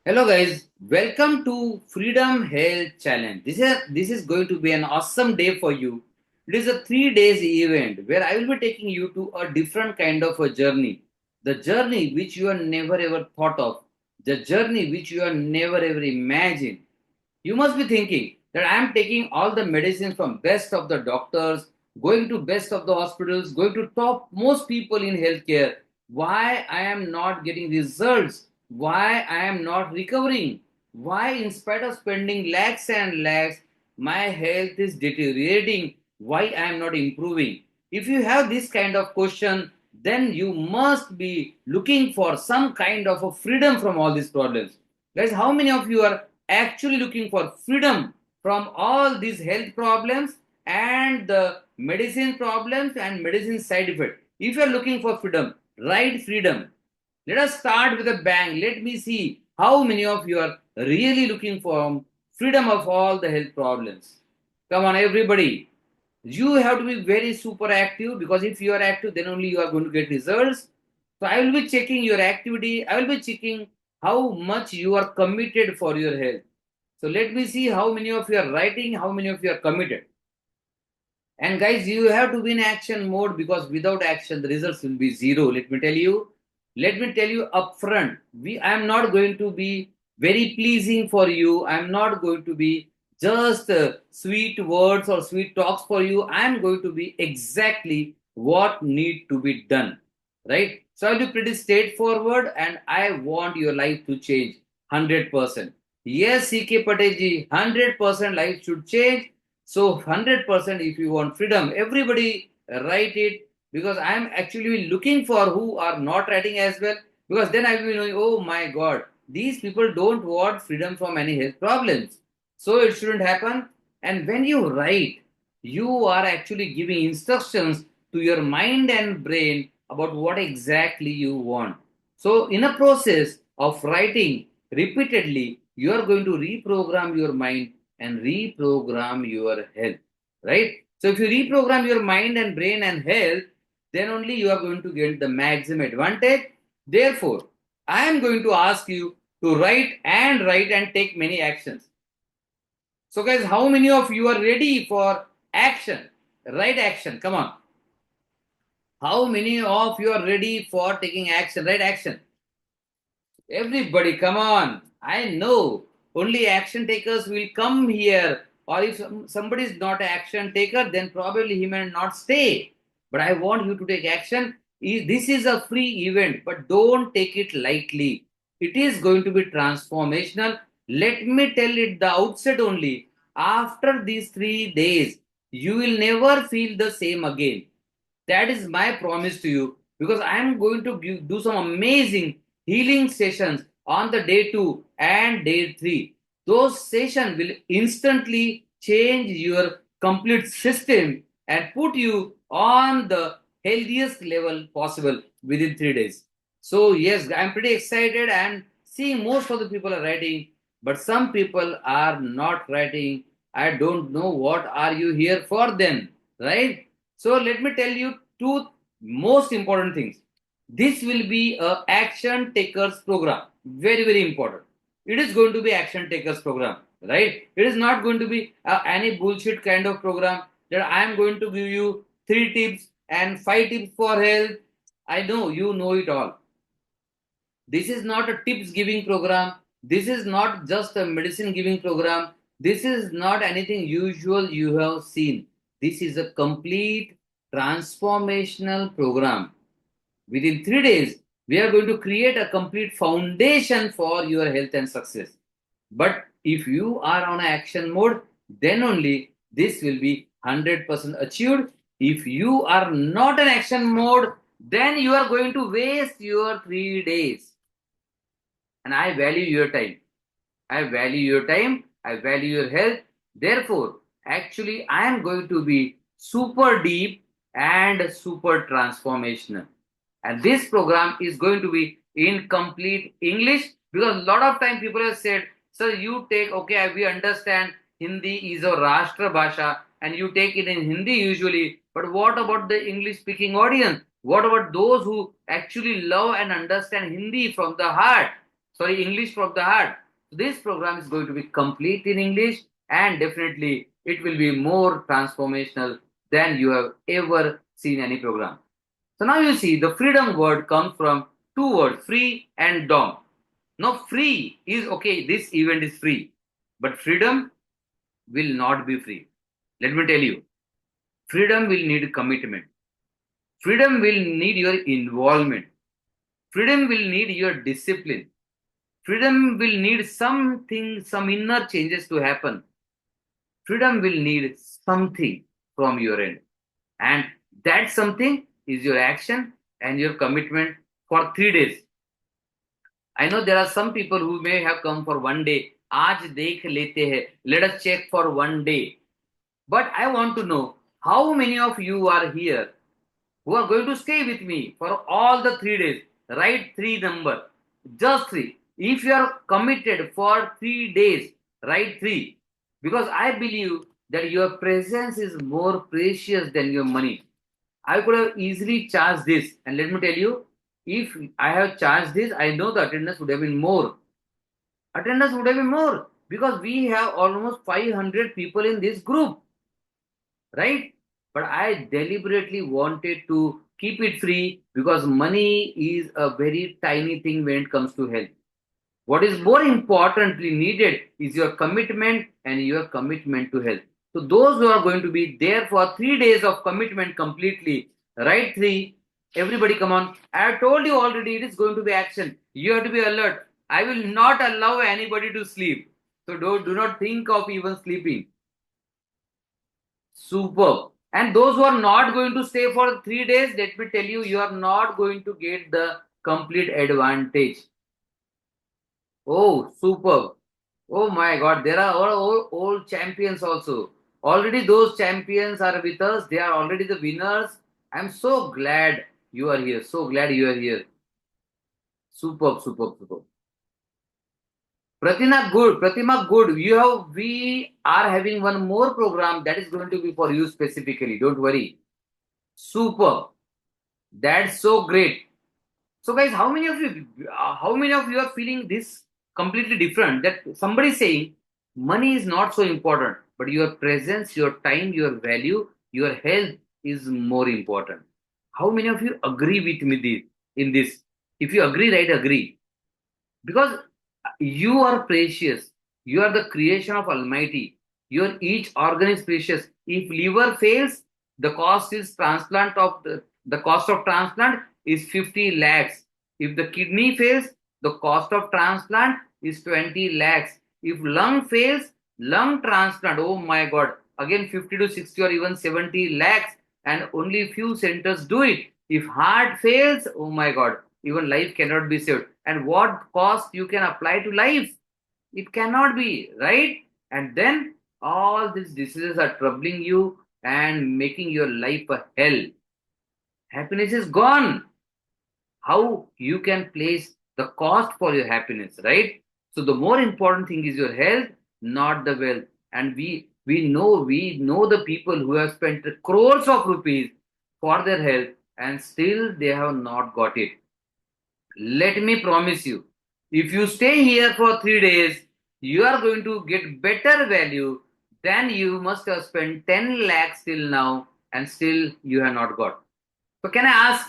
Hello guys, welcome to Freedom Health Challenge. This is going to be an awesome day for you. It is a 3 days event where I will be taking you to a different kind of a journey. The journey which you have never ever thought of, the journey which you have never ever imagined. You must be thinking that I am taking all the medicines from best of the doctors, going to best of the hospitals, going to top most people in healthcare. Why I am not getting results? Why I am not recovering? Why, in spite of spending lakhs and lakhs, my health is deteriorating? Why I am not improving? If you have this kind of question, then you must be looking for some kind of a freedom from all these problems. Guys, how many of you are actually looking for freedom from all these health problems and the medicine problems and medicine side effects? If you are looking for freedom, write freedom. Let us start with a bang. Let me see how many of you are really looking for freedom of all the health problems. Come on, everybody. You have to be very super active, because if you are active, then only you are going to get results. So I will be checking your activity. I will be checking how much you are committed for your health. So let me see how many of you are writing, how many of you are committed. And guys, you have to be in action mode, because without action, the results will be zero. Let me tell you upfront. I am not going to be very pleasing for you. I am not going to be just sweet words or sweet talks for you. I am going to be exactly what need to be done, right? So I'll be pretty straightforward, and I want your life to change 100%. Yes, CK Patel 100% life should change. So 100% if you want freedom, everybody write it, because I am actually looking for who are not writing as well, because then I will be knowing, oh my God, these people don't want freedom from any health problems. So it shouldn't happen. And when you write, you are actually giving instructions to your mind and brain about what exactly you want. So in a process of writing repeatedly, you are going to reprogram your mind and reprogram your health, right? So if you reprogram your mind and brain and health, then only you are going to get the maximum advantage. Therefore, I am going to ask you to write and take many actions. So guys, how many of you are ready for action? Right action, come on. How many of you are ready for taking action? Right action. Everybody, come on. I know only action takers will come here. Or if somebody is not an action taker, then probably he may not stay. But I want you to take action. This is a free event, but don't take it lightly. It is going to be transformational. Let me tell it the outset only. After these 3 days, you will never feel the same again. That is my promise to you, because I am going to do some amazing healing sessions on the day 2 and day 3. Those sessions will instantly change your complete system and put you on the healthiest level possible within 3 days. So yes, I'm pretty excited, and seeing most of the people are writing, but some people are not writing. I don't know what are you here for then, right? So let me tell you two most important things. This will be a action takers program. Very, very important. It is going to be action takers program, right? It is not going to be any bullshit kind of program that I am going to give you 3 tips and 5 tips for health. I know you know it all. This is not a tips giving program. This is not just a medicine giving program. This is not anything usual you have seen. This is a complete transformational program. Within 3 days, we are going to create a complete foundation for your health and success. But if you are on action mode, then only this will be 100% achieved. If you are not in action mode, then you are going to waste your 3 days. And I value your time. I value your time. I value your health. Therefore, actually, I am going to be super deep and super transformational. And this program is going to be in complete English, because a lot of time people have said, sir, you take, okay, we understand Hindi is a Rashtra Bhasha and you take it in Hindi usually. But what about the English speaking audience? What about those who actually love and understand Hindi from the heart? sorry, English from the heart. This program is going to be complete in English, and definitely it will be more transformational than you have ever seen any program. So now you see the freedom word comes from two words, free and dom. Now free is okay, this event is free, but freedom will not be free. Let me tell you, freedom will need commitment. Freedom will need your involvement. Freedom will need your discipline. Freedom will need something, some inner changes to happen. Freedom will need something from your end. And that something is your action and your commitment for 3 days. I know there are some people who may have come for one day. आज देख लेते हैं. Let us check for one day. But I want to know how many of you are here who are going to stay with me for all the 3 days. Write three number. Just three. If you are committed for 3 days, write three. Because I believe that your presence is more precious than your money. I could have easily charged this. And let me tell you, if I have charged this, I know the attendance would have been more. Attendance would have been more because we have almost 500 people in this group, right? But I deliberately wanted to keep it free because money is a very tiny thing when it comes to health. What is more importantly needed is your commitment and your commitment to health. So those who are going to be there for 3 days of commitment completely, right? Three, everybody come on. I have told you already it is going to be action. You have to be alert. I will not allow anybody to sleep. So do not think of even sleeping. Superb. And those who are not going to stay for 3 days, let me tell you, you are not going to get the complete advantage. Oh, superb. Oh my God, there are all old champions also. Already those champions are with us. They are already the winners. I'm so glad you are here. So glad you are here. Superb, superb, superb. Pratima, good. We are having one more program that is going to be for you specifically. Don't worry. Superb. That's so great. So guys, how many of you are feeling this completely different? That somebody is saying money is not so important, but your presence, your time, your value, your health is more important. How many of you agree with me in this? If you agree, right, agree. Because you are precious. You are the creation of Almighty. Your each organ is precious. If liver fails, the cost is transplant of the cost of transplant is 50 lakhs. If the kidney fails, the cost of transplant is 20 lakhs. If lung fails, lung transplant, oh my God, again 50 to 60 or even 70 lakhs, and only few centers do it. If heart fails, oh my God, even life cannot be saved. And what cost you can apply to life? It cannot be, right? And then all these diseases are troubling you and making your life a hell. Happiness is gone. How you can place the cost for your happiness, right? So the more important thing is your health, not the wealth. And we know the people who have spent crores of rupees for their health and still they have not got it. Let me promise you, if you stay here for 3 days, you are going to get better value than you must have spent 10 lakhs till now and still you have not got. So can I ask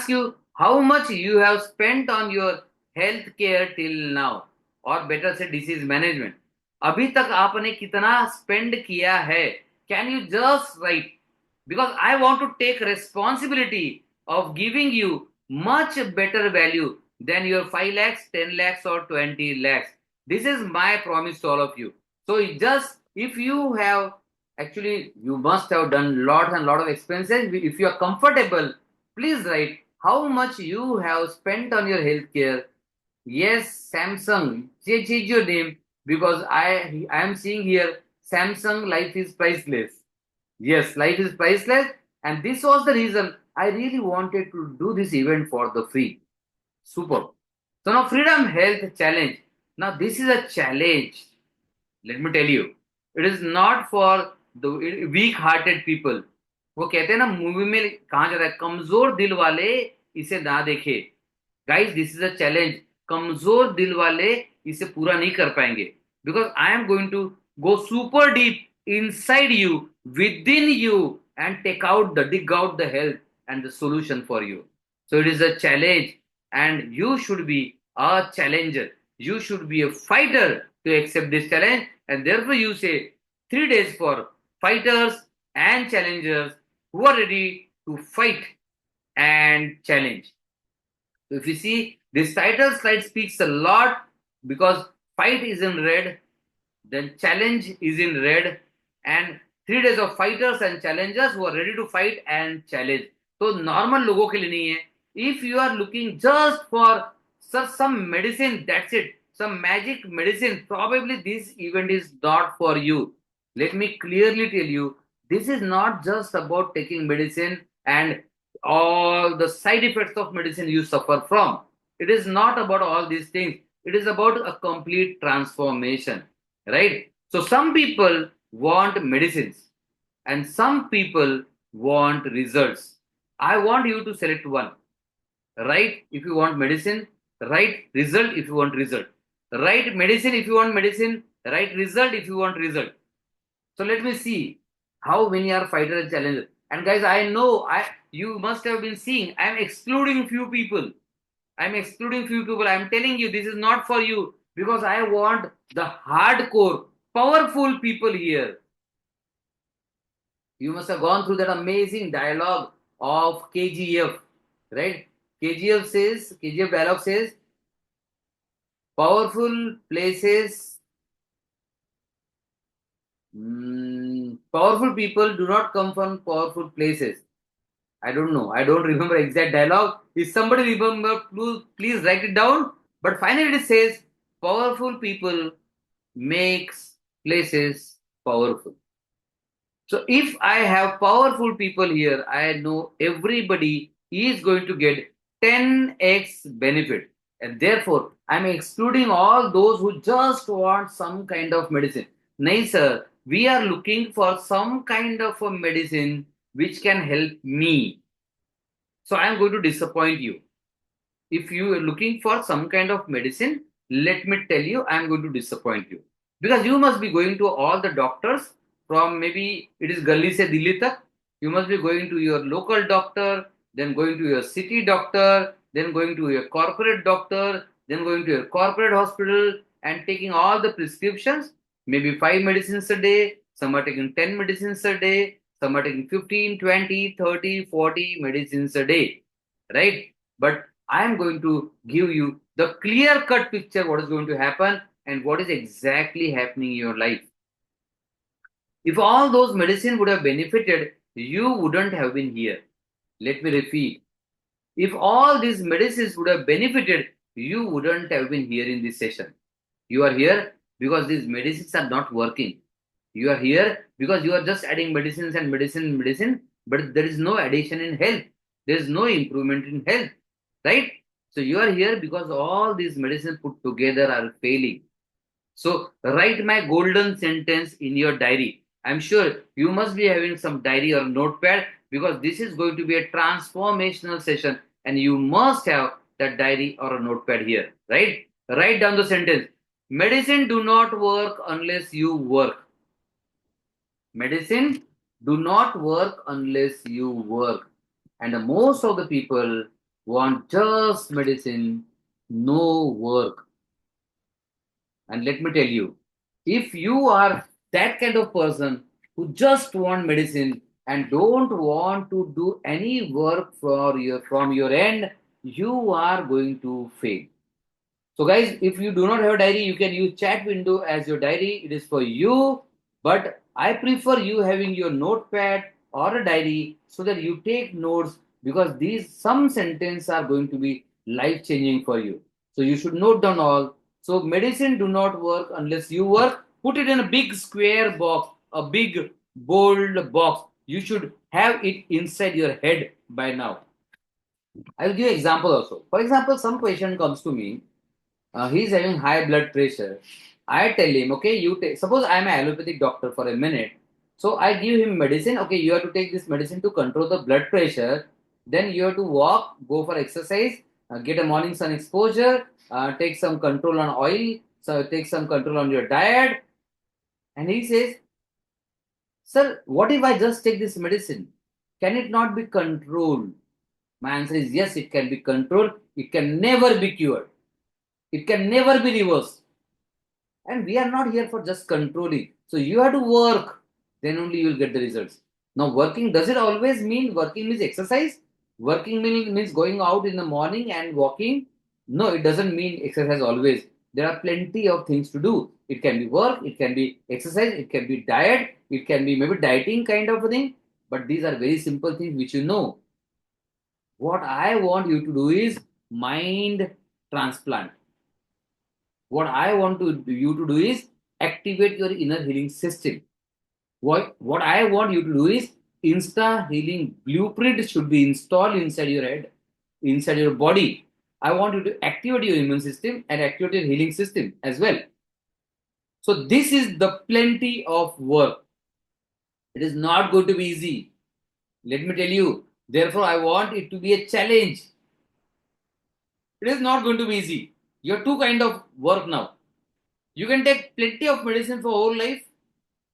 you how much you have spent on your health care till now? Or better say disease management. अभी तक आपने कितना spend किया है? Can you just write? Because I want to take responsibility of giving you much better value than your 5 lakhs, 10 lakhs or 20 lakhs. This is my promise to all of you. So just if you have actually you must have done lot and lot of expenses. If you are comfortable, please write how much you have spent on your healthcare. Yes, Samsung. Change your name because I am seeing here Samsung life is priceless. Yes, life is priceless, and this was the reason I really wanted to do this event for the free. Super. So now Freedom Health Challenge. Now this is a challenge. Let me tell you, it is not for the weak-hearted people. वो कहते हैं ना movie में कहा जाता है कमजोर दिल वाले इसे ना देखे. Guys, this is a challenge. कमजोर दिल वाले इसे पूरा नहीं कर पाएंगे, because I am going to go super deep inside you, within you, and dig out the health and the solution for you. So it is a challenge, and you should be a challenger. You should be a fighter to accept this challenge, and therefore you say 3 days for fighters and challengers who are ready to fight and challenge. So if you see, this title slide speaks a lot, because fight is in red, then challenge is in red, and 3 days of fighters and challengers who are ready to fight and challenge. So normal लोगों के लिए नहीं है. If you are looking just for some medicine, that's it, some magic medicine, probably this event is not for you. Let me clearly tell you, this is not just about taking medicine and all the side effects of medicine you suffer from. It is not about all these things. It is about a complete transformation, right? So some people want medicines and some people want results. I want you to select one. Right if you want medicine, right result if you want result. Right medicine if you want medicine, right result if you want result. So let me see how many are fighter and challenger. And guys, I know you must have been seeing, I'm excluding few people. I'm excluding few people. I'm telling you, this is not for you, because I want the hardcore, powerful people here. You must have gone through that amazing dialogue of KGF, right? KGF dialogue says, powerful places, powerful people do not come from powerful places. I don't know. I don't remember exact dialogue. If somebody remember, please write it down. But finally it says, powerful people makes places powerful. So if I have powerful people here, I know everybody is going to get 10x benefit. And therefore, I'm excluding all those who just want some kind of medicine. No, sir. We are looking for some kind of a medicine which can help me. So I'm going to disappoint you. If you are looking for some kind of medicine, let me tell you, I'm going to disappoint you. Because you must be going to all the doctors from, maybe it is Galli se Dilli tak. You must be going to your local doctor, then going to your city doctor, then going to your corporate doctor, then going to your corporate hospital and taking all the prescriptions, maybe 5 medicines a day, some are taking 10 medicines a day, some are taking 15, 20, 30, 40 medicines a day, right? But I am going to give you the clear cut picture what is going to happen and what is exactly happening in your life. If all those medicine would have benefited, you wouldn't have been here. Let me repeat. If all these medicines would have benefited, you wouldn't have been here in this session. You are here because these medicines are not working. You are here because you are just adding medicines and medicine, but there is no addition in health. There is no improvement in health, right? So you are here because all these medicines put together are failing. So write my golden sentence in your diary. I'm sure you must be having some diary or notepad, because this is going to be a transformational session and you must have that diary or a notepad here, right? Write down the sentence. Medicine do not work unless you work. Medicine do not work unless you work. And most of the people want just medicine, no work. And let me tell you, if you are that kind of person who just want medicine and don't want to do any work from your end, you are going to fail. So guys, if you do not have a diary, you can use chat window as your diary. It is for you. But I prefer you having your notepad or a diary so that you take notes, because these some sentences are going to be life changing for you. So you should note down all. So medicine do not work unless you work. Put it in a big square box, a big bold box. You should have it inside your head by now. I will give you example also. For example, some patient comes to me, he's having high blood pressure. I tell him, okay, you take, suppose I'm an allopathic doctor for a minute. So I give him medicine. Okay, you have to take this medicine to control the blood pressure. Then you have to walk, go for exercise, get a morning sun exposure, take some control on oil, so take some control on your diet. And he says, sir, what if I just take this medicine? Can it not be controlled? My answer is yes, it can be controlled. It can never be cured. It can never be reversed. And we are not here for just controlling. So you have to work, then only you will get the results. Now, working, does it always mean working means exercise? Working means going out in the morning and walking? No, it doesn't mean exercise always. There are plenty of things to do. It can be work, it can be exercise, it can be diet, it can be maybe dieting kind of a thing. But these are very simple things which you know. What I want you to do is mind transplant. What I want you to do is activate your inner healing system. What I want you to do is Insta healing blueprint should be installed inside your head, inside your body. I want you to activate your immune system and activate your healing system as well. So this is the plenty of work. It is not going to be easy. Let me tell you. Therefore, I want it to be a challenge. It is not going to be easy. You have two kind of work now. You can take plenty of medicine for whole life.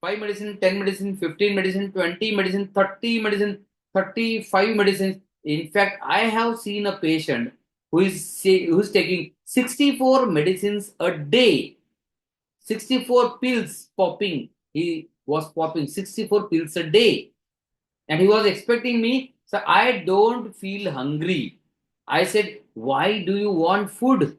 5 medicine, 10 medicine, 15 medicine, 20 medicine, 30 medicine, 35 medicines. In fact, I have seen a patient who's taking 64 medicines a day. 64 pills popping. He was popping 64 pills a day. And he was expecting me, so I don't feel hungry. I said, why do you want food?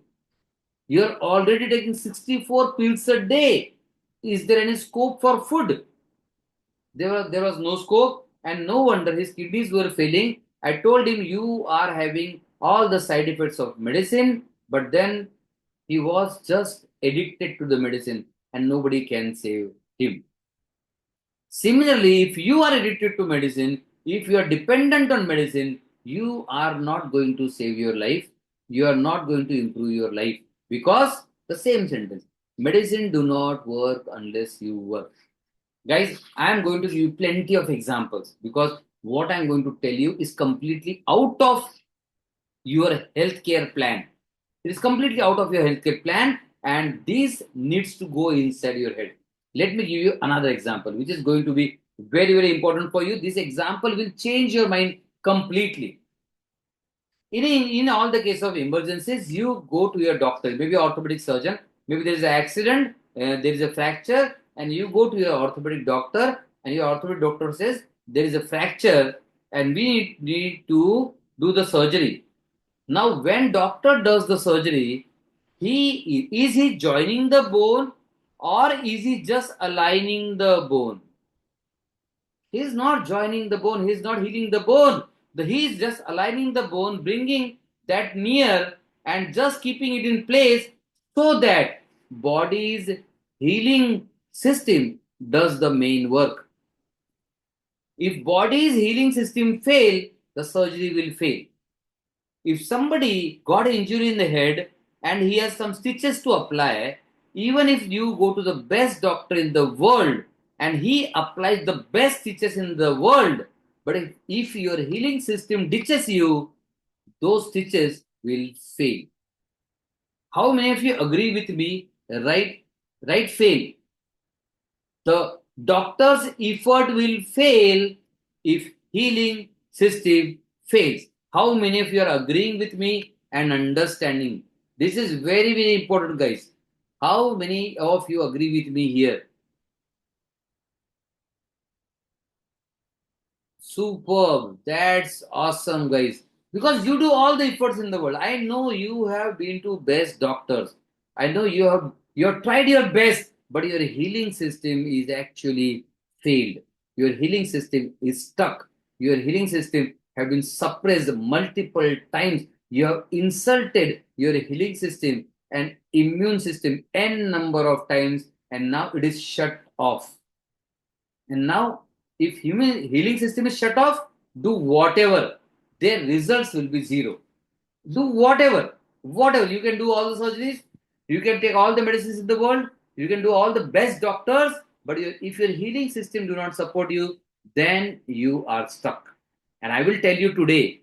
You're already taking 64 pills a day. Is there any scope for food? There was no scope, and no wonder his kidneys were failing. I told him, you are having all the side effects of medicine, but then he was just addicted to the medicine, and nobody can save him. Similarly, if you are addicted to medicine, if you are dependent on medicine, you are not going to save your life. You are not going to improve your life, because the same sentence, medicine do not work unless you work. Guys, I am going to give you plenty of examples, because what I'm going to tell you is completely out of your healthcare plan. It is completely out of your healthcare plan, and this needs to go inside your head. Let me give you another example, which is going to be very, very important for you. This example will change your mind completely. In all the case of emergencies, you go to your doctor, maybe orthopedic surgeon, maybe there is an accident, there is a fracture, and you go to your orthopedic doctor, and your orthopedic doctor says there is a fracture, and we need to do the surgery. Now, when doctor does the surgery, he joining the bone, or is he just aligning the bone? He is not joining the bone. He is not healing the bone. He is just aligning the bone, bringing that near, and just keeping it in place, so that body's healing system does the main work. If body's healing system fail, the surgery will fail. If somebody got an injury in the head and he has some stitches to apply, even if you go to the best doctor in the world and he applies the best stitches in the world, but if your healing system ditches you, those stitches will fail. How many of you agree with me? Right, fail. The doctor's effort will fail if healing system fails. How many of you are agreeing with me and understanding? This is very, very important, guys. How many of you agree with me here? Superb. That's awesome, guys. Because you do all the efforts in the world. I know you have been to best doctors. I know you have tried your best, but your healing system is actually failed. Your healing system is stuck. Your healing system have been suppressed multiple times. You have insulted your healing system and immune system n number of times, and now it is shut off. And now, if human healing system is shut off, do whatever, their results will be zero. Do whatever. You can do all the surgeries, you can take all the medicines in the world, you can do all the best doctors, but if your healing system do not support you, then you are stuck. And I will tell you today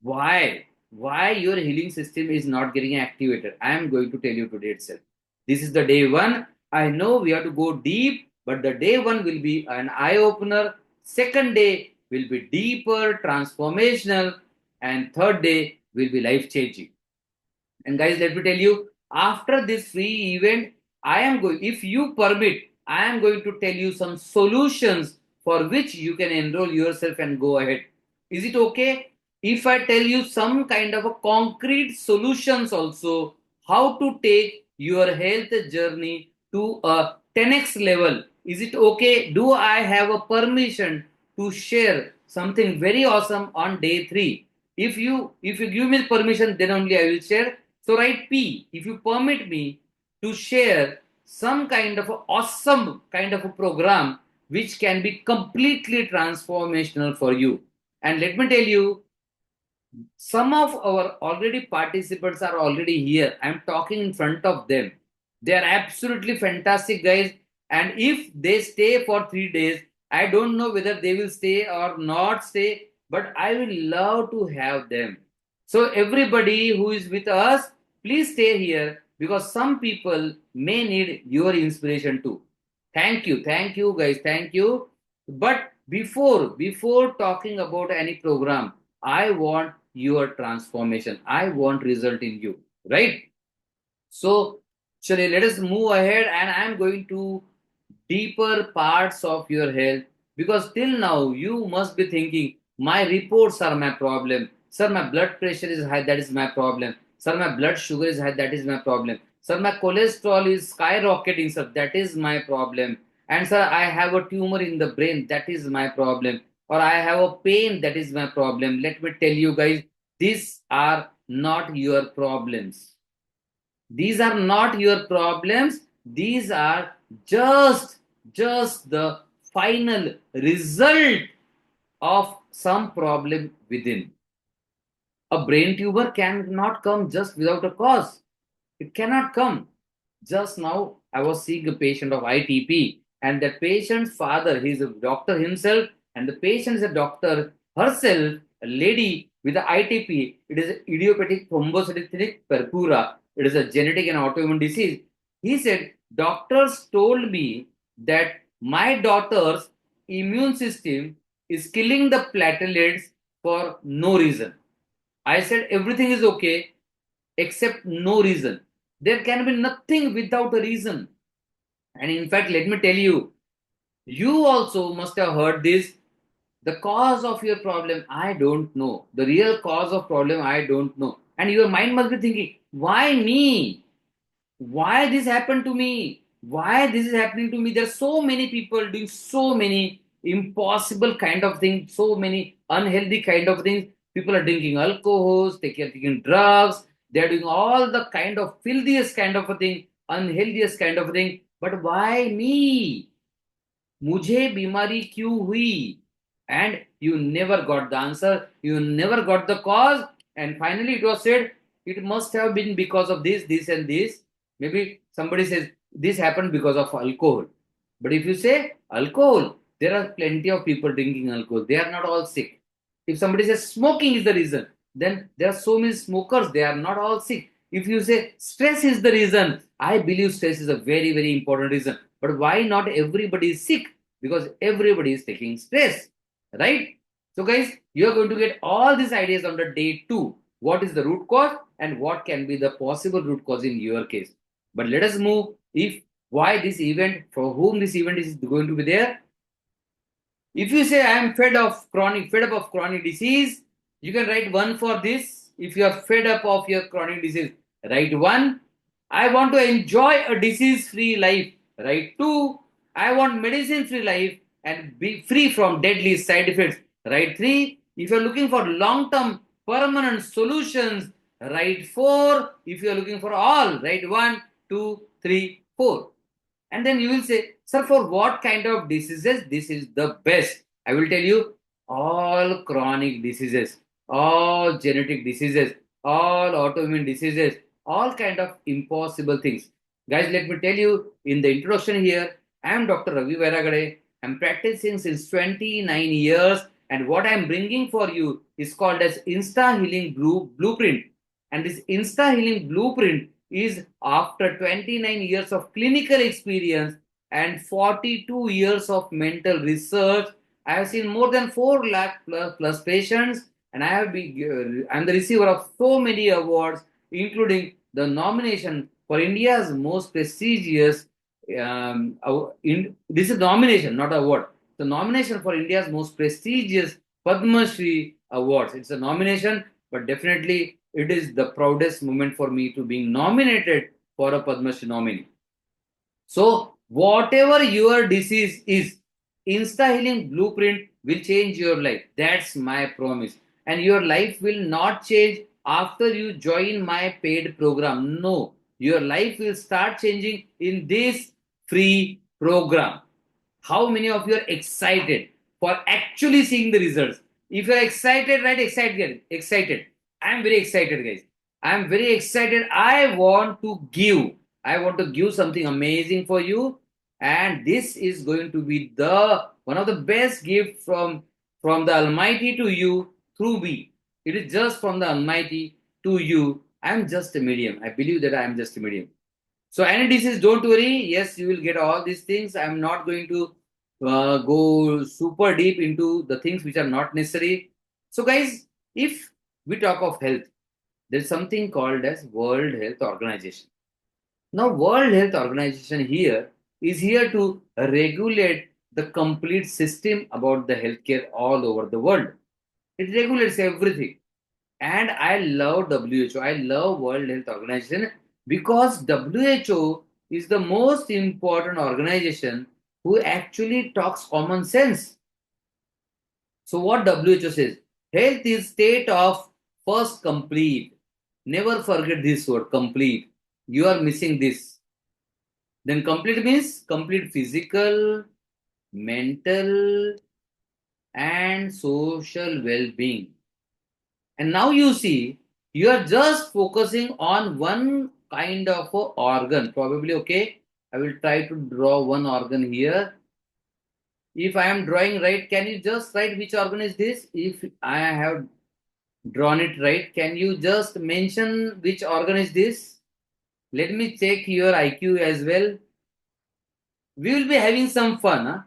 why. why your healing system is not getting activated. I am going to tell you today itself. This is the day one. I know we have to go deep, but the day one will be an eye opener. Second day will be deeper, transformational, and third day will be life changing. And guys, let me tell you, after this free event, I am going, if you permit, I am going to tell you some solutions for which you can enroll yourself and go ahead. Is it okay if I tell you some kind of a concrete solutions also how to take your health journey to a 10x level? Is it okay? Do I have a permission to share something very awesome on day 3? If you give me permission, then only I will share. So write P if you permit me to share some kind of a awesome kind of a program which can be completely transformational for you. And let me tell you, some of our already participants are already here. I'm talking in front of them. They are absolutely fantastic guys. And if they stay for 3 days, I don't know whether they will stay or not stay, but I will love to have them. So, everybody who is with us, please stay here because some people may need your inspiration too. Thank you, guys. Thank you. But before talking about any program, I want your transformation. I want result in you, right? So, Shali, let us move ahead, and I am going to deeper parts of your health because till now you must be thinking, my reports are my problem. Sir, my blood pressure is high, that is my problem. Sir, my blood sugar is high, that is my problem. Sir, my cholesterol is skyrocketing, sir, that is my problem. And sir, I have a tumor in the brain, that is my problem. Or I have a pain, that is my problem. Let me tell you guys, these are not your problems. These are not your problems. These are just the final result of some problem within. A brain tumor cannot come just without a cause. It cannot come. Just now, I was seeing a patient of ITP, and that patient's father, he's a doctor himself, and the patient is a doctor herself, a lady with the ITP. It is idiopathic thrombocytic purpura. It is a genetic and autoimmune disease. He said, doctors told me that my daughter's immune system is killing the platelets for no reason. I said, everything is okay except no reason. There can be nothing without a reason. And in fact, let me tell you, you also must have heard this. The cause of your problem, I don't know. The real cause of problem, I don't know. And your mind must be thinking, why me? Why this happened to me? Why this is happening to me? There are so many people doing so many impossible kind of things, so many unhealthy kind of things. People are drinking alcohols, they are taking drugs, they are doing all the kind of filthiest kind of a thing, unhealthiest kind of a thing. But why me? मुझे बीमारी क्यों हुई? And you never got the answer, you never got the cause, and finally it was said it must have been because of this and this. Maybe somebody says this happened because of alcohol, but if you say alcohol, there are plenty of people drinking alcohol, they are not all sick. If somebody says smoking is the reason, then there are so many smokers, they are not all sick. If you say stress is the reason, I believe stress is a very, very important reason. But why not everybody is sick? Because everybody is taking stress, right? So, guys, you are going to get all these ideas on the day 2. What is the root cause and what can be the possible root cause in your case? But let us move. If why this event, for whom this event is going to be there. If you say I am fed up of chronic disease, you can write 1 for this. If you are fed up of your chronic disease, write 1. I want to enjoy a disease-free life. Write 2. I want medicine-free life and be free from deadly side effects. Write 3. If you are looking for long-term permanent solutions, write 4. If you are looking for all, write 1, 2, 3, 4. And then you will say, sir, for what kind of diseases this is the best? I will tell you, all chronic diseases, all genetic diseases, all autoimmune diseases, all kind of impossible things. Guys, let me tell you in the introduction here, I am Dr. Ravi Vairagade. I'm practicing since 29 years And what I'm bringing for you is called as Insta Healing Blueprint. And this Insta Healing Blueprint is after 29 years of clinical experience and 42 years of mental research. I have seen more than 4 lakh plus patients, and I'm the receiver of so many awards, including the nomination for India's most prestigious. This is nomination, not award. The nomination for India's most prestigious Padma Shri awards. It's a nomination, but definitely it is the proudest moment for me to being nominated for a Padma Shri nominee. So, whatever your disease is, Insta Healing Blueprint will change your life. That's my promise. And your life will not change after you join my paid program. No, your life will start changing in this free program. How many of you are excited for actually seeing the results? If you're excited, write excited. Excited. I'm very excited, guys. I'm very excited. I want to give something amazing for you. And this is going to be the one of the best gifts from the Almighty to you through me. It is just from the Almighty to you. I'm just a medium. I believe that I'm just a medium. So any disease, don't worry. Yes, you will get all these things. I'm not going to go super deep into the things which are not necessary. So guys, if we talk of health, there's something called as World Health Organization. Now, World Health Organization here is here to regulate the complete system about the healthcare all over the world. It regulates everything. And I love WHO. I love World Health Organization because WHO is the most important organization who actually talks common sense. So what WHO says? Health is state of first complete. Never forget this word, complete. You are missing this. Then complete means complete physical, mental, and social well-being. And now you see, you are just focusing on one kind of a organ. Probably, okay, I will try to draw one organ here. If I am drawing right, can you just write which organ is this? If I have drawn it right, can you just mention which organ is this? Let me check your IQ as well. We will be having some fun. Huh?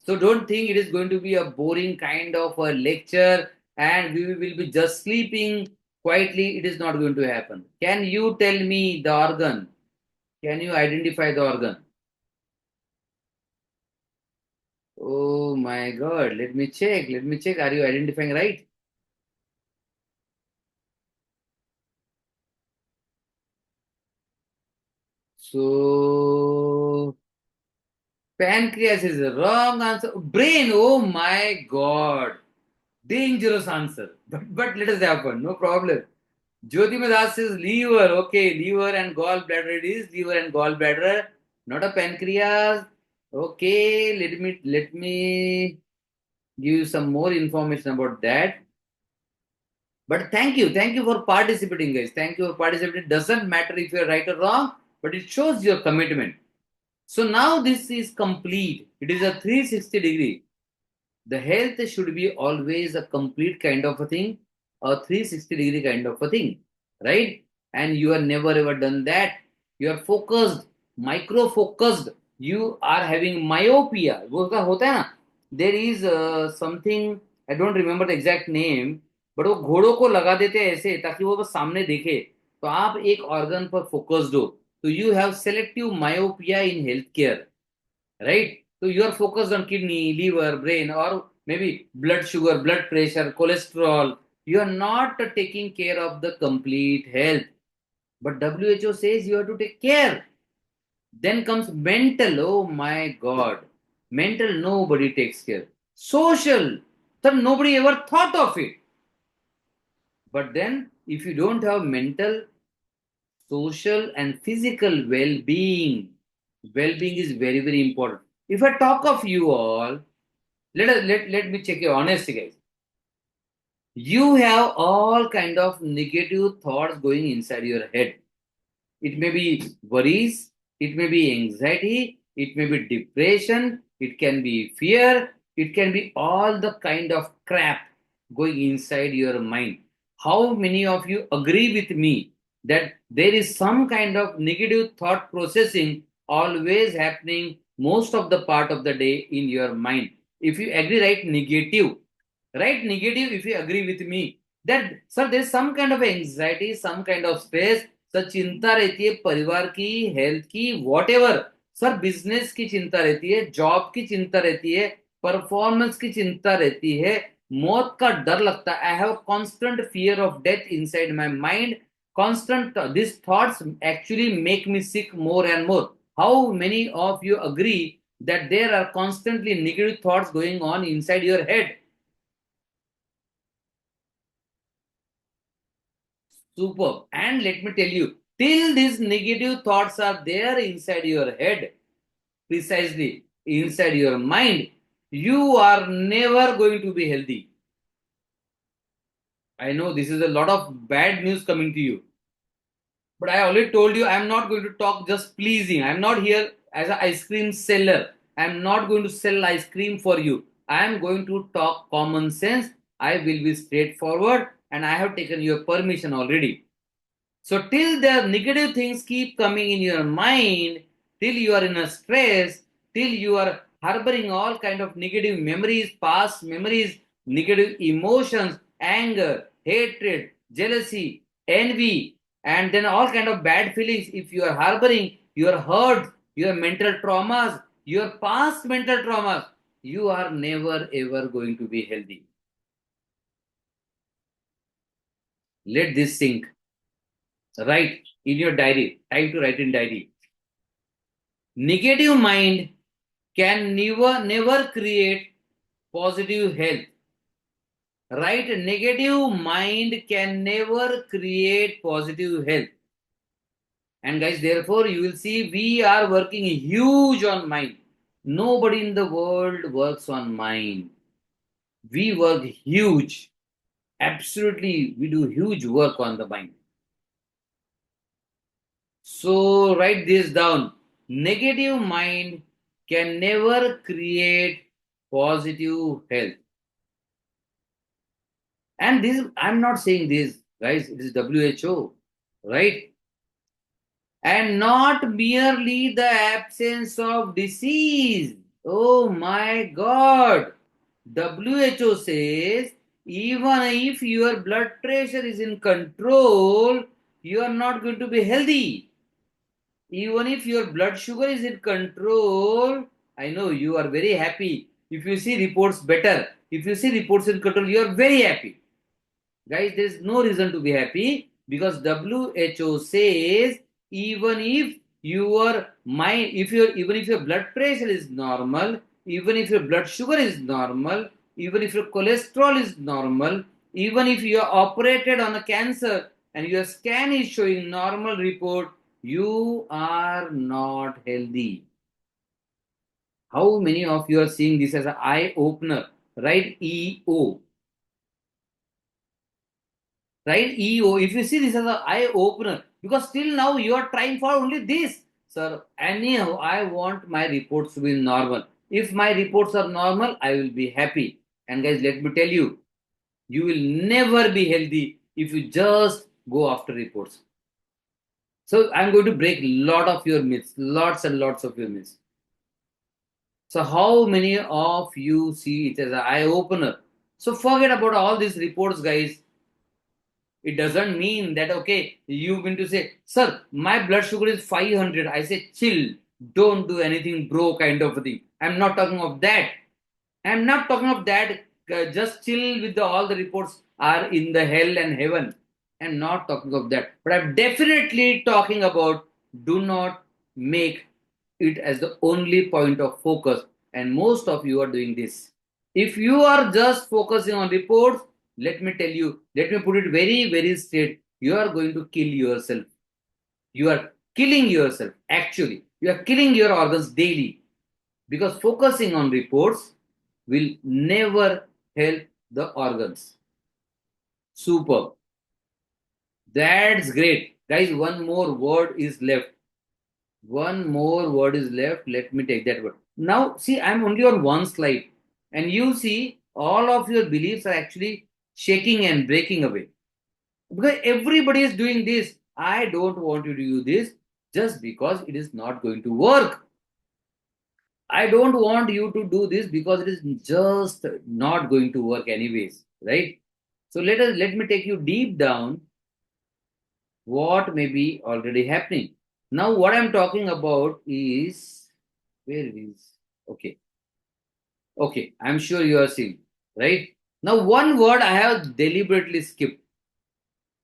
So don't think it is going to be a boring kind of a lecture and we will be just sleeping quietly. It is not going to happen. Can you tell me the organ? Can you identify the organ? Oh my God. Let me check. Let me check. Are you identifying right? So, pancreas is the wrong answer. Brain. Oh my God. Dangerous answer. But let us have fun. No problem. Jyotima Das says liver. Okay, liver and gallbladder it is. Liver and gallbladder, not a pancreas. Okay, let me give you some more information about that. But thank you for participating, guys. Thank you for participating. It doesn't matter if you're right or wrong, but it shows your commitment. So now this is complete. It is a 360 degree. The health should be always a complete kind of a thing, a 360-degree kind of a thing, right? And you are never ever done that. You are focused, micro focused. You are having myopia. वो का होता है ना? There is something, I don't remember the exact name, but वो घोड़ों को लगा देते हैं ऐसे ताकि वो बस सामने देखे. तो आप एक organ पर focused हो. So you have selective myopia in healthcare, right? So you are focused on kidney, liver, brain, or maybe blood sugar, blood pressure, cholesterol. You are not taking care of the complete health. But WHO says you have to take care. Then comes mental. Oh my God. Mental, nobody takes care. Social, so nobody ever thought of it. But then, if you don't have mental, social, and physical well-being is very, very important. If I talk of you all, let me check your honesty, guys. You have all kind of negative thoughts going inside your head. It may be worries, it may be anxiety, it may be depression, it can be fear, It can be all the kind of crap going inside your mind. How many of you agree with me that there is some kind of negative thought processing always happening most of the part of the day in your mind? If you agree, write negative. Write negative if you agree with me. That, sir, there is some kind of anxiety, some kind of stress, sir चिंता रहती है परिवार की, health की, what ever, sir business की चिंता रहती है, जॉब की चिंता रहती है, परफॉर्मेंस की चिंता रहती है, मौत का डर लगता है. I have constant fear of death inside my mind. Constant, these thoughts actually make me sick more and more. How many of you agree that there are constantly negative thoughts going on inside your head? Superb. And let me tell you, till these negative thoughts are there inside your head, precisely inside your mind, you are never going to be healthy. I know this is a lot of bad news coming to you, but I already told you I am not going to talk just pleasing. I am not here as an ice cream seller. I am not going to sell ice cream for you. I am going to talk common sense. I will be straightforward, and I have taken your permission already. So till the negative things keep coming in your mind, till you are in a stress, till you are harboring all kind of negative memories, past memories, negative emotions, anger, hatred, jealousy, envy, and then all kind of bad feelings. If you are harboring your hurt, your mental traumas, your past mental traumas, you are never ever going to be healthy. Let this sink. Write in your diary. Time to write in diary. Negative mind can never create positive health. Right? Negative mind can never create positive health. And guys, therefore, you will see we are working huge on mind. Nobody in the world works on mind. We work huge. Absolutely, we do huge work on the mind. So write this down. Negative mind can never create positive health. And this, I'm not saying this, guys, it is WHO, right? And not merely the absence of disease. Oh my God. WHO says even if your blood pressure is in control, you are not going to be healthy. Even if your blood sugar is in control, I know you are very happy. If you see reports better, if you see reports in control, you are very happy. Guys, there is no reason to be happy because WHO says even if your mind, even if your blood pressure is normal, even if your blood sugar is normal, even if your cholesterol is normal, even if you are operated on a cancer and your scan is showing normal report, you are not healthy. How many of you are seeing this as an eye opener? Right? EO. Right? EO. If you see this as an eye opener, because till now you are trying for only this. Sir, anyhow, I want my reports to be normal. If my reports are normal, I will be happy. And guys, let me tell you, you will never be healthy if you just go after reports. So I'm going to break lot of your myths, lots and lots of your myths. So how many of you see it as an eye opener? So forget about all these reports, guys. It doesn't mean that, okay, you mean to say, sir, my blood sugar is 500. I say, chill, don't do anything, bro, kind of a thing. I'm not talking of that. I'm not talking of that. Just chill with all the reports are in the hell and heaven. I'm not talking of that. But I'm definitely talking about do not make it as the only point of focus. And most of you are doing this. If you are just focusing on reports, let me tell you, let me put it very, very straight. You are going to kill yourself. You are killing yourself, actually. You are killing your organs daily because focusing on reports will never help the organs. Super. That's great. Guys, one more word is left. One more word is left. Let me take that word. Now, see, I'm only on one slide. And you see all of your beliefs are actually shaking and breaking away. Because everybody is doing this. I don't want you to do this just because it is not going to work. I don't want you to do this because it is just not going to work anyways, right? So let me take you deep down what may be already happening. Now what I'm talking about is where it is. Okay. Okay, I'm sure you are seeing, right? Now one word I have deliberately skipped.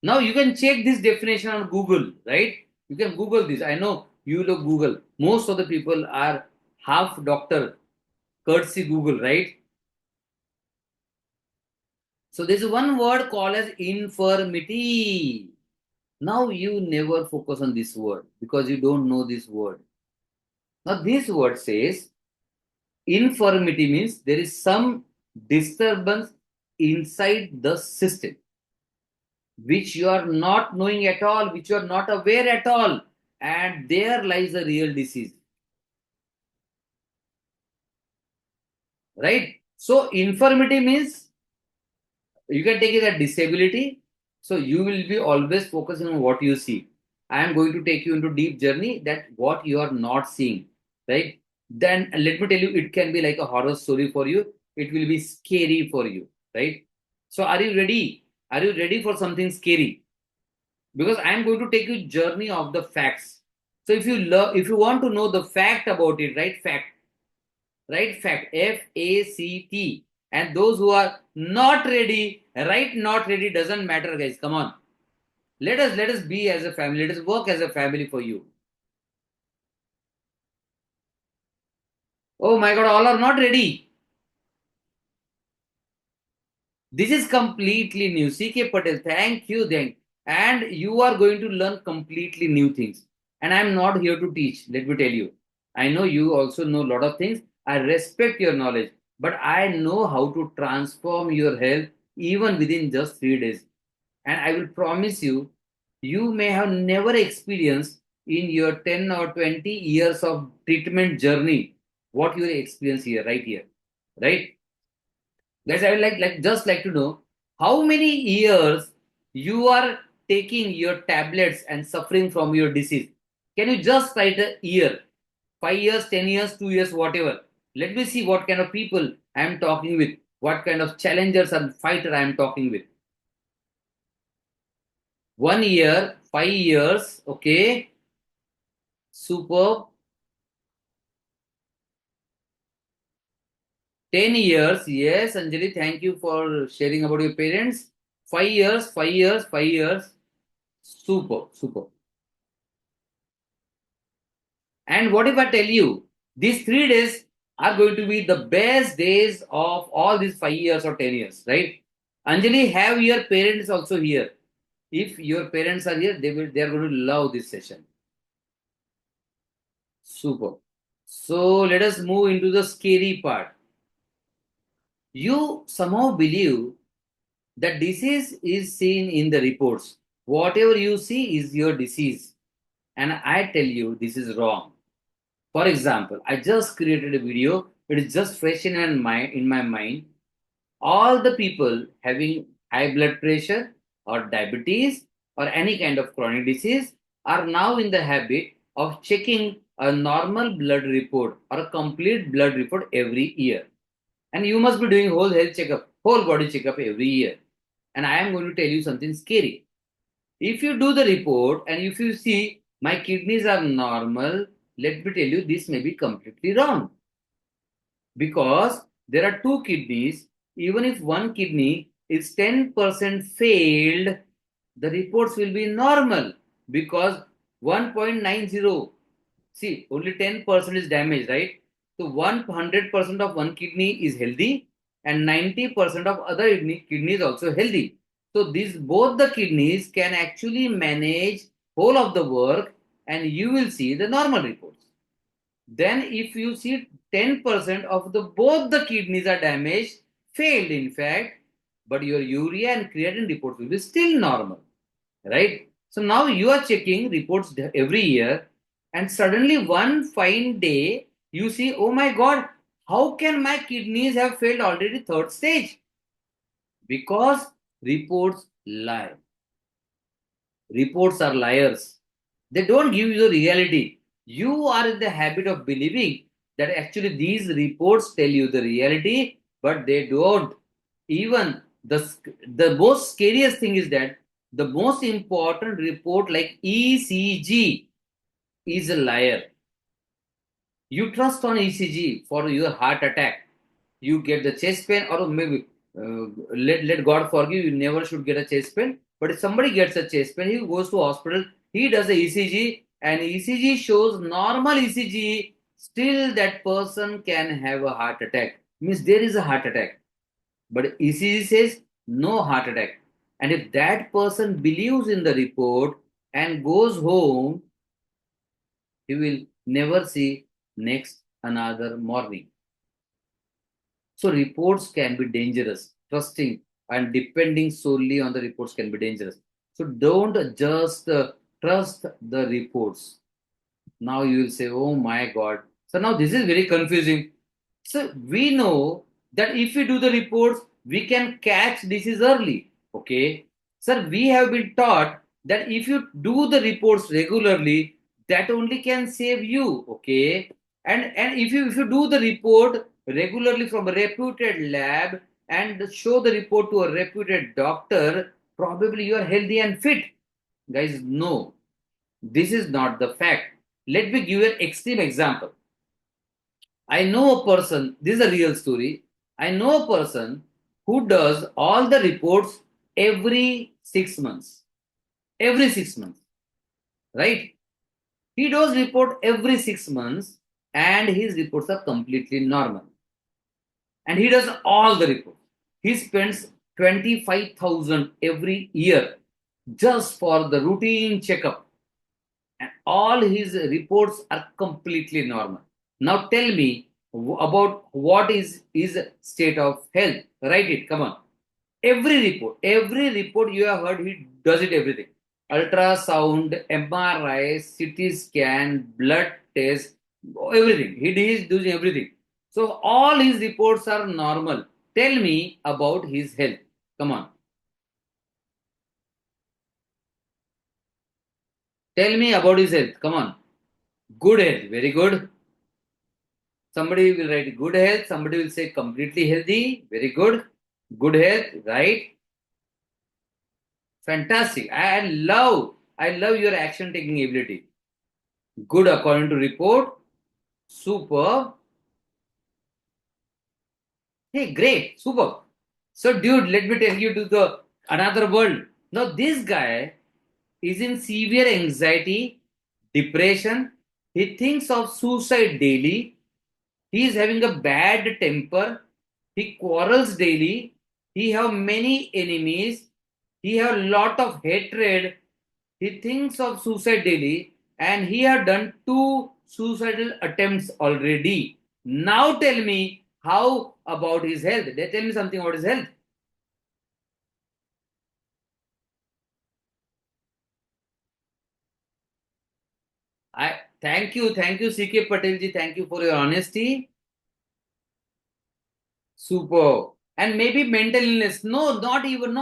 Now you can check this definition on Google, right? You can Google this. I know you look Google. Most of the people are half doctor, courtesy Google, right? So there's one word called as infirmity. Now you never focus on this word because you don't know this word. Now this word says infirmity means there is some disturbance inside the system which you are not knowing at all, which you are not aware at all, and there lies the real disease, right? So infirmity means you can take it as disability. So you will be always focusing on what you see. I am going to take you into deep journey that what you are not seeing, right? Then let me tell you, it can be like a horror story for you. It will be scary for you, right? So are you ready? Are you ready for something scary? Because I am going to take you journey of the facts. So if you want to know the fact about it, right fact, FACT, and those who are not ready, right, not ready doesn't matter, guys. Come on, let us be as a family. Let us work as a family for you. Oh my God, all are not ready. This is completely new. CK Patel, thank you. Then, and you are going to learn completely new things. And I'm not here to teach. Let me tell you. I know you also know a lot of things. I respect your knowledge, but I know how to transform your health even within just 3 days. And I will promise you, you may have never experienced in your 10 or 20 years of treatment journey what you experience here, right? Guys, I would like to know how many years you are taking your tablets and suffering from your disease. Can you just write a year? 5 years, 10 years, 2 years, whatever. Let me see what kind of people I am talking with, what kind of challengers and fighter I am talking with. 1 year, 5 years, okay, superb. 10 years, yes, Anjali, thank you for sharing about your parents. 5 years, 5 years, 5 years, super, super. And what if I tell you these 3 days are going to be the best days of all these 5 years or 10 years, right? Anjali, have your parents also here. If your parents are here, they are going to love this session. Super. So let us move into the scary part. You somehow believe that disease is seen in the reports. Whatever you see is your disease. And I tell you, this is wrong. For example, I just created a video. It is just fresh in my mind. All the people having high blood pressure or diabetes or any kind of chronic disease are now in the habit of checking a normal blood report or a complete blood report every year. And you must be doing whole health checkup, whole body checkup every year. And I am going to tell you something scary. If you do the report and if you see my kidneys are normal, let me tell you this may be completely wrong. Because there are two kidneys, even if one kidney is 10% failed, the reports will be normal because 1.90, see, only 10% is damaged, right? So 100% of one kidney is healthy and 90% of other kidney is also healthy. So these both the kidneys can actually manage whole of the work and you will see the normal reports. Then if you see 10% of the both the kidneys are damaged, failed in fact, but your urea and creatinine reports will be still normal, right? So now you are checking reports every year and suddenly one fine day you see, oh my God, How can my kidneys have failed already third stage? Because reports lie. Reports are liars. They don't give you the reality. You are in the habit of believing that actually these reports tell you the reality, but they don't. Even the most scariest thing is that the most important report, like ECG, is a liar. You trust on ECG for your heart attack. You get the chest pain, or maybe let God forgive you, never should get a chest pain. But if somebody gets a chest pain, he goes to hospital, he does a ECG, and ECG shows normal ECG, still that person can have a heart attack. Means there is a heart attack. But ECG says no heart attack. And if that person believes in the report and goes home, he will never see next another morning. So reports can be dangerous. Trusting and depending solely on the reports can be dangerous. So don't just trust the reports. Now you will say, oh my God. So now this is very confusing. So we know that if we do the reports, we can catch disease early. Okay. Sir, we have been taught that if you do the reports regularly, that only can save you. Okay. And if you do the report regularly from a reputed lab and show the report to a reputed doctor, probably you are healthy and fit. Guys, no, this is not the fact. Let me give you an extreme example. I know a person, this is a real story. I know a person who does all the reports every 6 months. Every 6 months, right? He does report every 6 months and his reports are completely normal. And he does all the reports. He spends 25,000 every year just for the routine checkup. And all his reports are completely normal. Now tell me about what is his state of health. Write it, come on. Every report you have heard, he does it everything. Ultrasound, MRI, CT scan, blood test, everything. He is doing everything. So all his reports are normal. Tell me about his health. Come on. Tell me about his health. Come on. Good health. Very good. Somebody will write good health. Somebody will say completely healthy. Very good. Good health. Right. Fantastic. I love your action taking ability. Good according to report. Super. Hey, great. Super. So, dude, let me take you to the another world. Now, this guy is in severe anxiety, depression. He thinks of suicide daily. He is having a bad temper. He quarrels daily. He have many enemies. He have lot of hatred. He thinks of suicide daily, and he had done two suicidal attempts already. Now tell me how about his health. They tell me something about his health. I thank you, CK Patelji. Thank you for your honesty. Super. And maybe mental illness. No, not even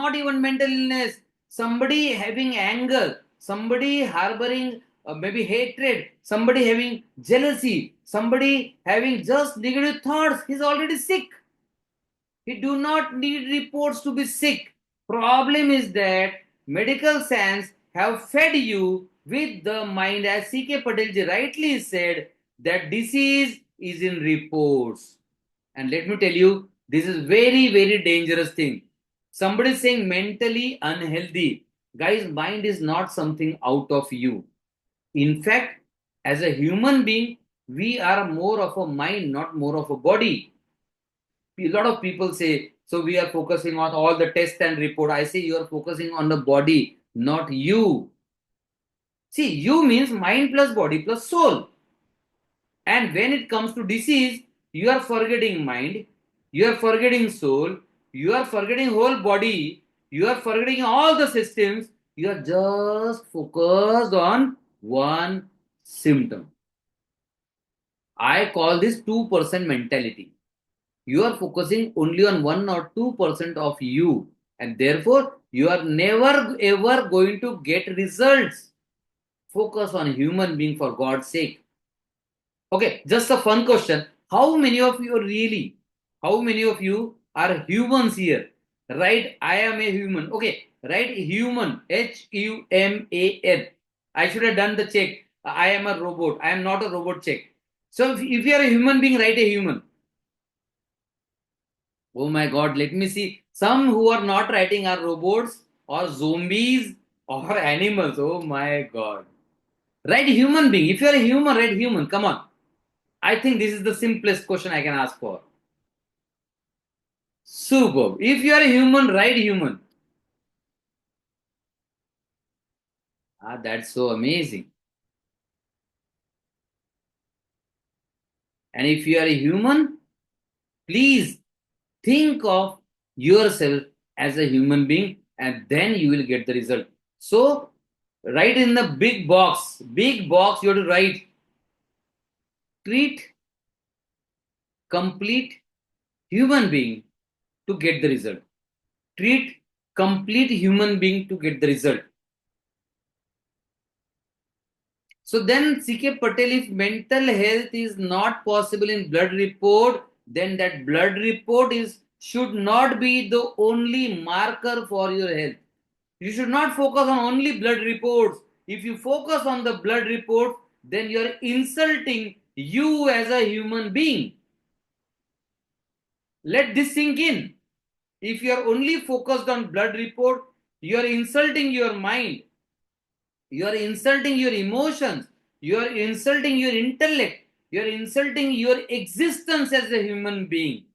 mental illness. Somebody having anger, somebody harboring maybe hatred, somebody having jealousy, somebody having just negative thoughts. He's already sick. He do not need reports to be sick. Problem is that medical science have fed you with the mind, as CK Patelji rightly said, that disease is in reports. And let me tell you, this is very, very dangerous thing. Somebody is saying mentally unhealthy. Guys, mind is not something out of you. In fact, as a human being, we are more of a mind, not more of a body. A lot of people say, so we are focusing on all the test and report. I say you are focusing on the body, not you. See, you means mind plus body plus soul. And when it comes to disease, you are forgetting mind, you are forgetting soul, you are forgetting whole body, you are forgetting all the systems, you are just focused on one symptom. I call this 2% mentality. You are focusing only on 1 or 2% of you, and therefore you are never ever going to get results. Focus on human being, for God's sake. Okay, just a fun question. How many of you really, how many of you are humans here? Right, I am a human. Okay, right, human, Human. I should have done the check. I am a robot. I am not a robot check. So if you are a human being, write a human. Oh my God, let me see. Some who are not writing are robots or zombies or animals. Oh my God. Write human being. If you are a human, write human. Come on. I think this is the simplest question I can ask for. Superb. If you are a human, write human. Ah, that's so amazing. And if you are a human, please think of yourself as a human being and then you will get the result. So, write in the big box, you have to write treat complete human being to get the result. Treat complete human being to get the result. So then CK Patel, if mental health is not possible in blood report, then that blood report is should not be the only marker for your health. You should not focus on only blood reports. If you focus on the blood report, then you are insulting you as a human being. Let this sink in. If you are only focused on blood report, you are insulting your mind. You are insulting your emotions. You are insulting your intellect. You are insulting your existence as a human being.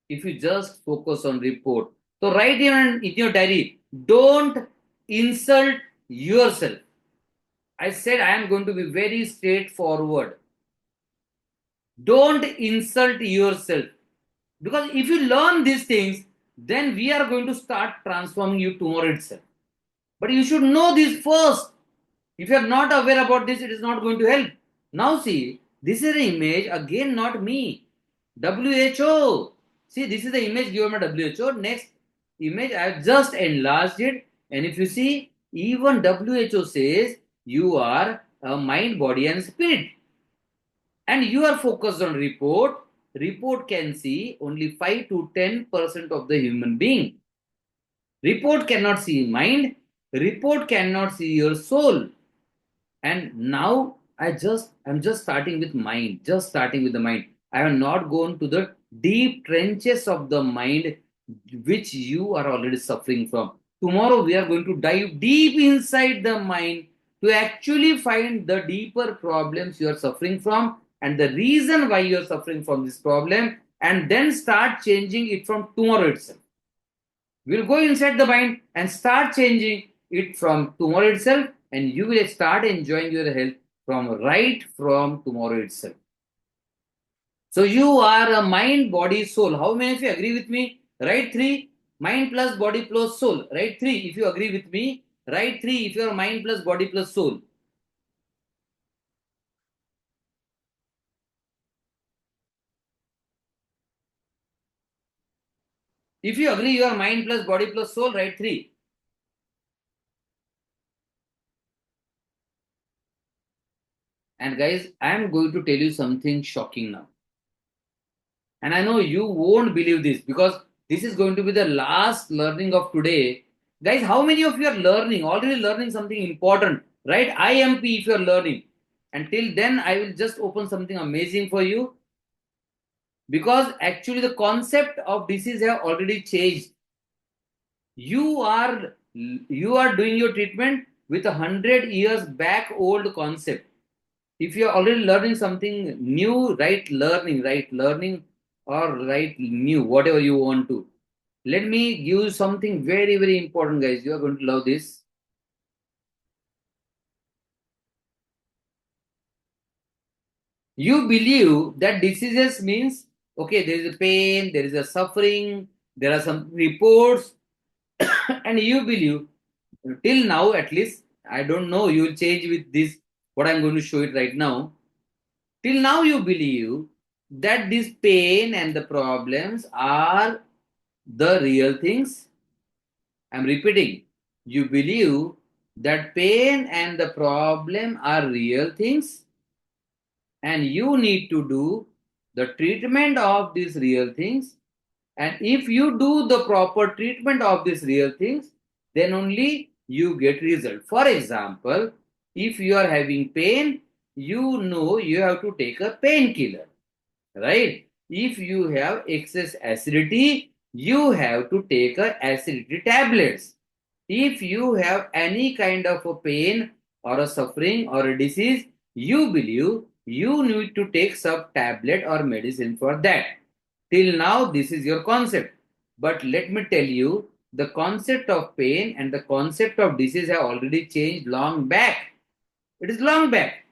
If you just focus on report. So write in your diary, don't insult yourself. I said I am going to be very straightforward. Don't insult yourself. Because if you learn these things, then we are going to start transforming you tomorrow itself. But you should know this first. If you are not aware about this, it is not going to help. Now see, this is an image, again not me. WHO. See, this is the image given by WHO. Next image, I have just enlarged it. And if you see, even WHO says you are a mind, body, and spirit. And you are focused on report. Report can see only 5 to 10% of the human being. Report cannot see mind. Report cannot see your soul. And now I'm just starting with mind, just starting with the mind. I have not gone to the deep trenches of the mind which you are already suffering from. Tomorrow we are going to dive deep inside the mind to actually find the deeper problems you are suffering from and the reason why you are suffering from this problem, and then start changing it from tomorrow itself. We'll go inside the mind and start changing it from tomorrow itself, and you will start enjoying your health from tomorrow itself. So you are a mind, body, soul. How many of you agree with me? Write 3. Mind plus body plus soul. Write 3 if you agree with me. Write 3 if you are mind plus body plus soul. If you agree you are mind plus body plus soul, write 3. And guys, I am going to tell you something shocking now. And I know you won't believe this because this is going to be the last learning of today. Guys, how many of you are learning, already learning something important? Right? IMP if you are learning. Until then, I will just open something amazing for you because actually the concept of disease have already changed. You are doing your treatment with 100 years back old concept. If you are already learning something new, write learning or write new, whatever you want to. Let me give you something very, very important, guys. You are going to love this. You believe that diseases means, okay, there is a pain, there is a suffering, there are some reports, and you believe, till now at least, I don't know, you will change with this, what I'm going to show it right now. Till now, you believe that this pain and the problems are the real things? I'm repeating. You believe that pain and the problem are real things, and you need to do the treatment of these real things. And if you do the proper treatment of these real things, then only you get result. For example, if you are having pain, you know you have to take a painkiller, right? If you have excess acidity, you have to take a acidity tablets. If you have any kind of a pain or a suffering or a disease, you believe you need to take some tablet or medicine for that. Till now, this is your concept. But let me tell you, the concept of pain and the concept of disease have already changed long back. It is long back.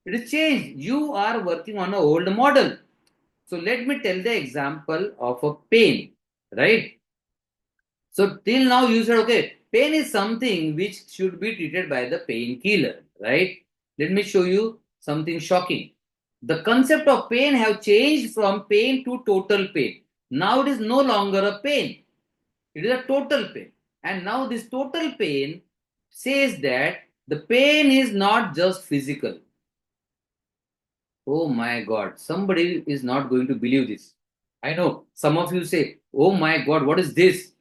It is changed. You are working on an old model. So let me tell the example of a pain, right? So till now you said, okay, pain is something which should be treated by the painkiller, right? Let me show you something shocking. The concept of pain have changed from pain to total pain. Now it is no longer a pain. It is a total pain. And now this total pain says that the pain is not just physical. Oh my God, somebody is not going to believe this. I know some of you say, oh my God, what is this?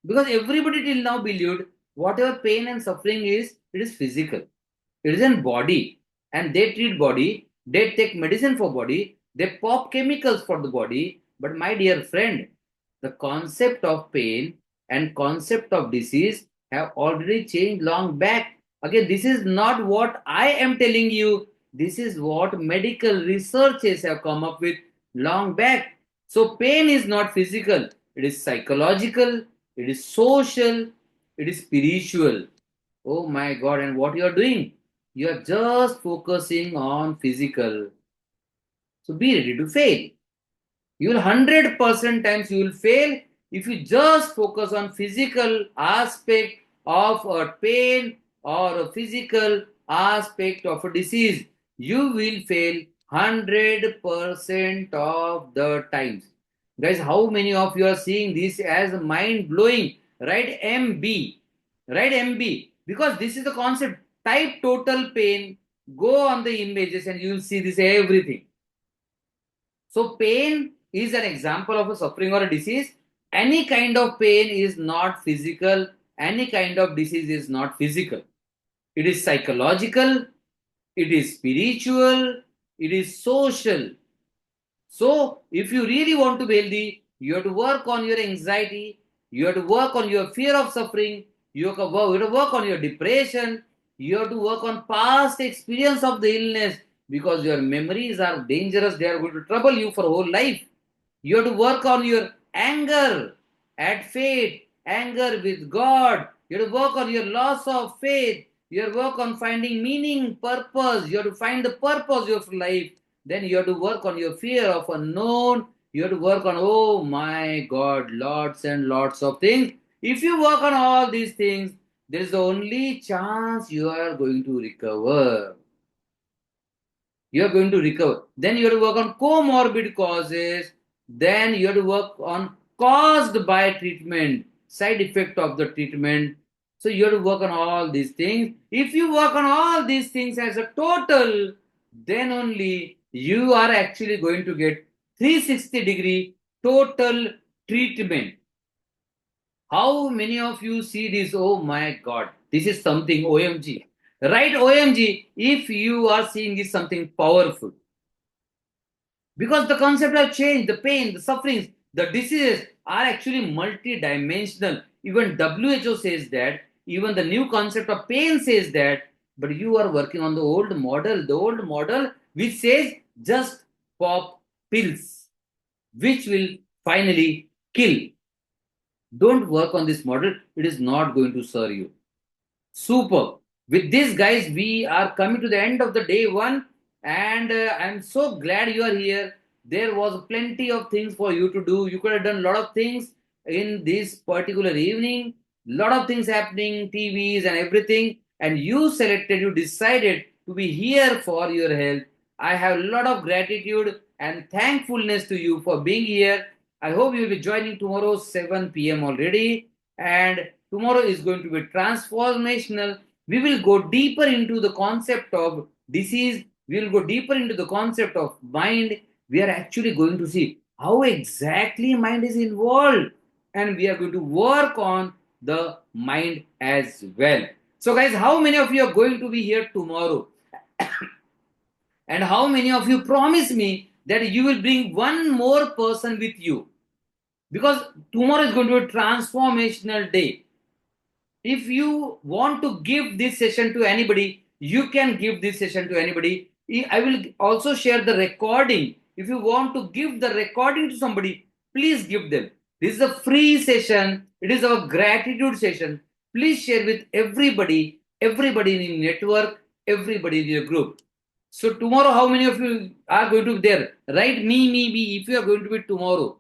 Because everybody till now believed whatever pain and suffering is, it is physical. It is in body. And they treat body, they take medicine for body, they pop chemicals for the body. But my dear friend, the concept of pain and concept of disease have already changed long back. Again, this is not what I am telling you. This is what medical researchers have come up with long back. So pain is not physical, it is psychological, it is social, it is spiritual. Oh my God, and what you are doing? You are just focusing on physical. So be ready to fail. You will 100% times you will fail if you just focus on physical aspect of a pain or a physical aspect of a disease. You will fail 100% of the times. Guys, how many of you are seeing this as mind blowing? Write MB. Write MB. Because this is the concept. Type total pain, go on the images, and you will see this everything. So pain is an example of a suffering or a disease. Any kind of pain is not physical. Any kind of disease is not physical. It is psychological. It is spiritual. It is social. So if you really want to be healthy, you have to work on your anxiety. You have to work on your fear of suffering. You have to work on your depression. You have to work on past experience of the illness because your memories are dangerous. They are going to trouble you for whole life. You have to work on your anger at fate, anger with God. You have to work on your loss of faith. You have to work on finding meaning, purpose. You have to find the purpose of life. Then you have to work on your fear of unknown. You have to work on, oh my God, lots and lots of things. If you work on all these things, there is the only chance you are going to recover. You are going to recover. Then you have to work on comorbid causes. Then you have to work on caused by treatment, side effect of the treatment. So you have to work on all these things. If you work on all these things as a total, then only you are actually going to get 360-degree total treatment. How many of you see this? Oh my God, this is something OMG. Right, OMG, if you are seeing this something powerful. Because the concept have changed, the pain, the sufferings, the diseases are actually multi-dimensional. Even WHO says that, even the new concept of pain says that, but you are working on the old model which says just pop pills, which will finally kill. Don't work on this model, it is not going to serve you. Super. With this, guys, we are coming to the end of the day one, and I'm so glad you are here. There was plenty of things for you to do. You could have done a lot of things in this particular evening. Lot of things happening, TVs and everything, and you selected, you decided to be here for your health. I have a lot of gratitude. and thankfulness to you for being here. I hope you will be joining tomorrow 7 p.m. already. And tomorrow is going to be transformational. We will go deeper into the concept of disease. We will go deeper into the concept of mind. We are actually going to see how exactly mind is involved. And we are going to work on the mind as well. So, guys, how many of you are going to be here tomorrow? And how many of you promise me that you will bring one more person with you? Because tomorrow is going to be a transformational day. If you want to give this session to anybody, you can give this session to anybody. I will also share the recording. If you want to give the recording to somebody, please give them. This is a free session. It is a gratitude session. Please share with everybody, everybody in your network, everybody in your group. So tomorrow, how many of you are going to be there? Write me, if you are going to be tomorrow.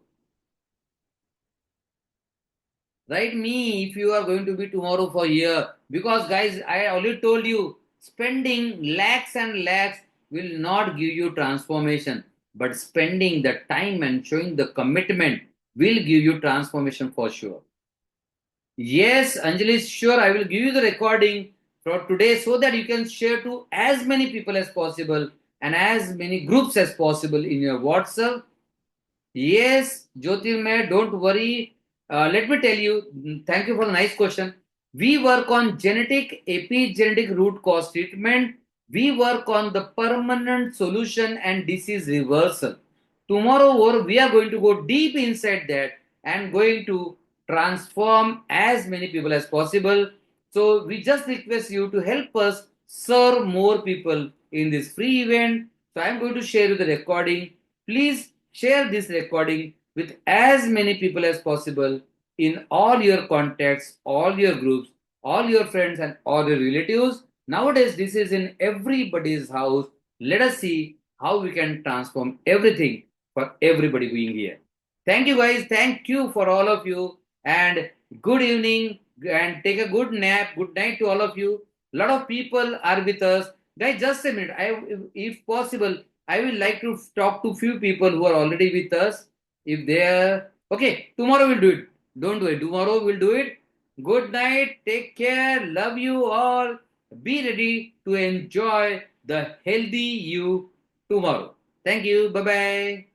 Write me if you are going to be tomorrow for here. Because guys, I already told you, spending lakhs and lakhs will not give you transformation. But spending the time and showing the commitment will give you transformation for sure. Yes, Anjali, sure, I will give you the recording for today so that you can share to as many people as possible and as many groups as possible in your WhatsApp. Yes, Jyotirmay, don't worry. Let me tell you, thank you for the nice question. We work on genetic, epigenetic root cause treatment. We work on the permanent solution and disease reversal. Tomorrow, we are going to go deep inside that and going to transform as many people as possible. So, we just request you to help us serve more people in this free event. So, I am going to share you the recording. Please share this recording with as many people as possible in all your contacts, all your groups, all your friends, and all your relatives. Nowadays, this is in everybody's house. Let us see how we can transform everything for everybody being here. Thank you, guys. Thank you for all of you. And good evening. And take a good nap. Good night to all of you. A lot of people are with us. Guys, just a minute. If possible, I will like to talk to few people who are already with us. If they are okay, tomorrow we'll do it. Don't do it. Tomorrow we'll do it. Good night. Take care. Love you all. Be ready to enjoy the healthy you tomorrow. Thank you. Bye bye.